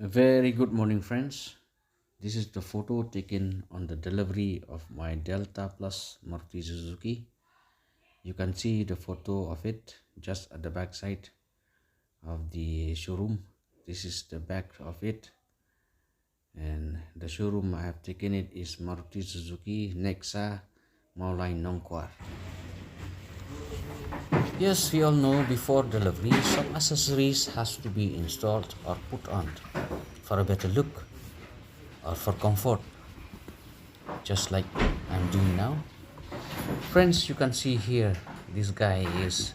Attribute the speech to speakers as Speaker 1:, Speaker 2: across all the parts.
Speaker 1: A very good morning, friends. This is the photo taken on the delivery of my Delta Plus Maruti Suzuki. You can see the photo of it just at the back side of the showroom. This is the back of it, and the showroom I have taken it is Maruti Suzuki Nexa Maulai Nongkwar. Yes, we all know before delivery some accessories has to be installed or put on for a better look or for comfort, just like I'm doing now. Friends, you can see here this guy is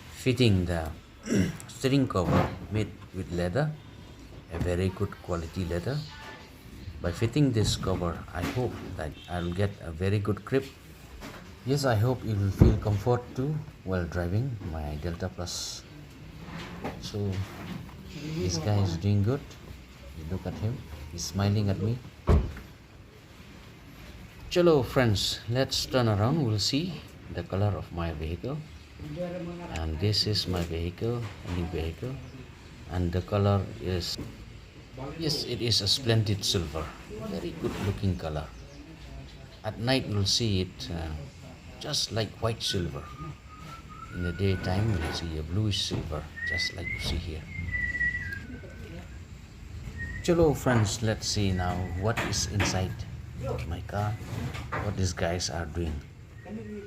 Speaker 1: fitting the steering cover made with leather, a very good quality leather. By fitting this cover, I hope that I'll get a very good grip. Yes, I hope you will feel comfort too while driving my Delta Plus. So this guy is doing good. You look at him, he's smiling at me. Chalo friends, let's turn around. We'll see the color of my vehicle. And this is my vehicle, a new vehicle. And the color is, yes, it is a splendid silver. Very good looking color. At night you'll see it just like white silver. In the daytime you'll see a bluish silver, just like you see here. Chalo friends, let's see now what is inside my car, what these guys are doing.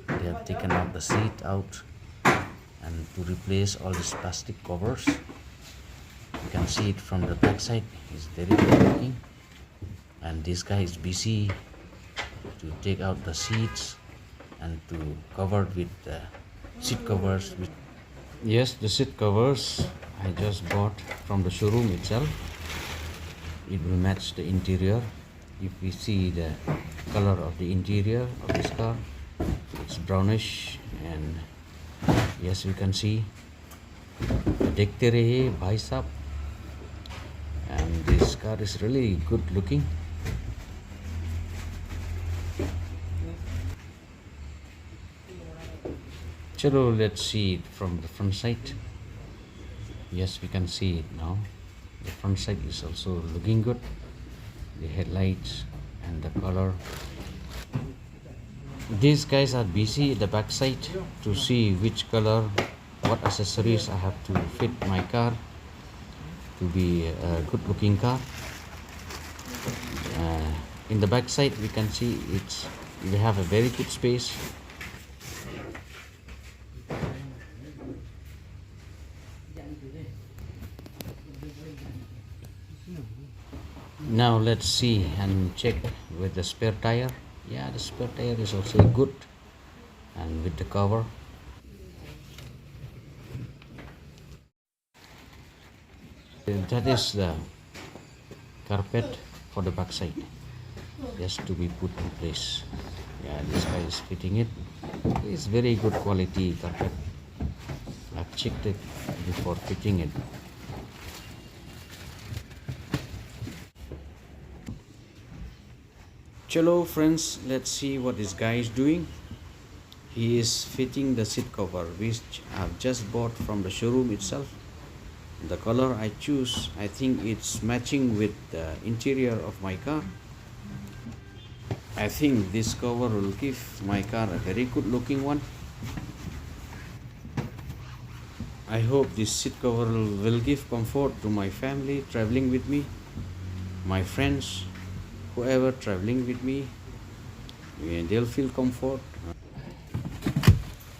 Speaker 1: They have taken out the seat out and to replace all these plastic covers. You can see it from the back side. It's very good looking, and this guy is busy to take out the seats and to cover it with the seat covers. Yes, the seat covers I just bought from the showroom itself. It will match the interior. If we see the color of the interior of this car, it's brownish, and yes, you can see देखते रहिए भाई साहब. And this car is really good looking. Chalo, let's see it from the front side. Yes, we can see it now. The front side is also looking good. The headlights and the color. These guys are busy at the back side to see which color, what accessories I have to fit my car to be a good looking car. In the back side we can see we have a very good space. Now let's see and check with the spare tire. Yeah, the spare tire is also good, and with the cover. That is the carpet for the back side, just to be put in place. Yeah, this guy is fitting it. It's very good quality carpet. I've checked it before fitting it. Chalo friends, let's see what this guy is doing. He is fitting the seat cover which I've just bought from the showroom itself. The color I choose, I think it's matching with the interior of my car. I think this cover will give my car a very good looking one. I hope this seat cover will give comfort to my family traveling with me, my friends, whoever traveling with me, and they'll feel comfort.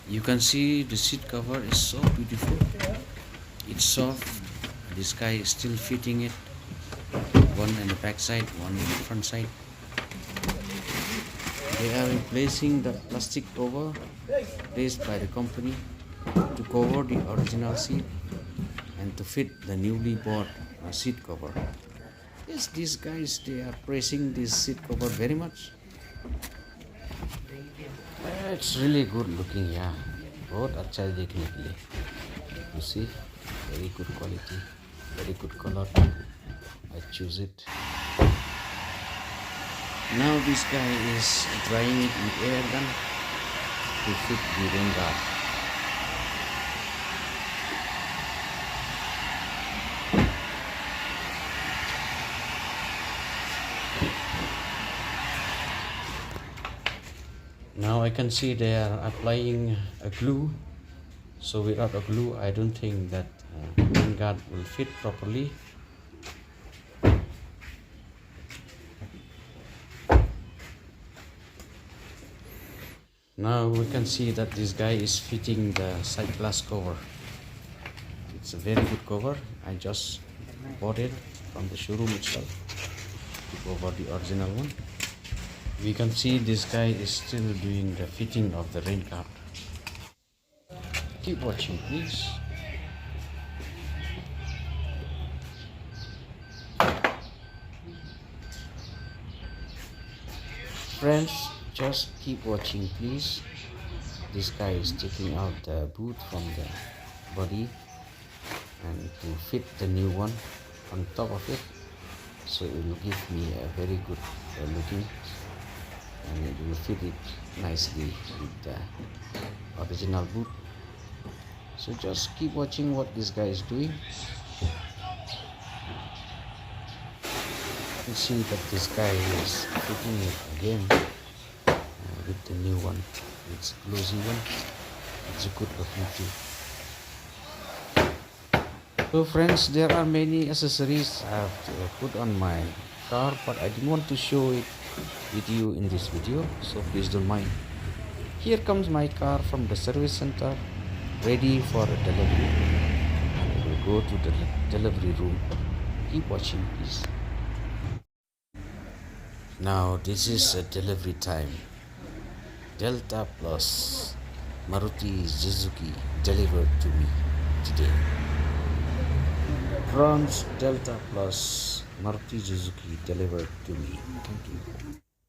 Speaker 1: You can see the seat cover is so beautiful. It's soft. This guy is still fitting it, one in the back side, one in the front side. They are replacing the plastic cover placed by the company to cover the original seat and to fit the newly bought seat cover. Yes, these guys, they are praising this seat cover very much. It's really good looking, yeah. बहुत अच्छा है देखने के लिए. You see, very good quality, very good color. I choose it. Now this guy is drying it with air gun to fit the rain guard. Now I can see they are applying a glue. So without a glue, I don't think that rain guard will fit properly. Now we can see that this guy is fitting the side glass cover. It's a very good cover. I just bought it from the showroom itself over the original one. We can see this guy is still doing the fitting of the rain guard. Keep watching, please. Friends, just keep watching, please. This guy is taking out the boot from the body and to fit the new one on top of it, so it will give me a very good looking, and it will fit it nicely with the original boot. So just keep watching what this guy is doing. You see that this guy is fitting it again with the new one. It's glossy one. It's a good looking too. So friends, there are many accessories I have to put on my car, but I didn't want to show it with you in this video, so please don't mind. Here comes my car from the service center, ready for a delivery. I will go to the delivery room. Keep watching, please. Now this is a delivery time. Delta Plus Maruti Suzuki delivered to me today. Fronx Delta Plus Maruti Suzuki delivered to me. Thank you.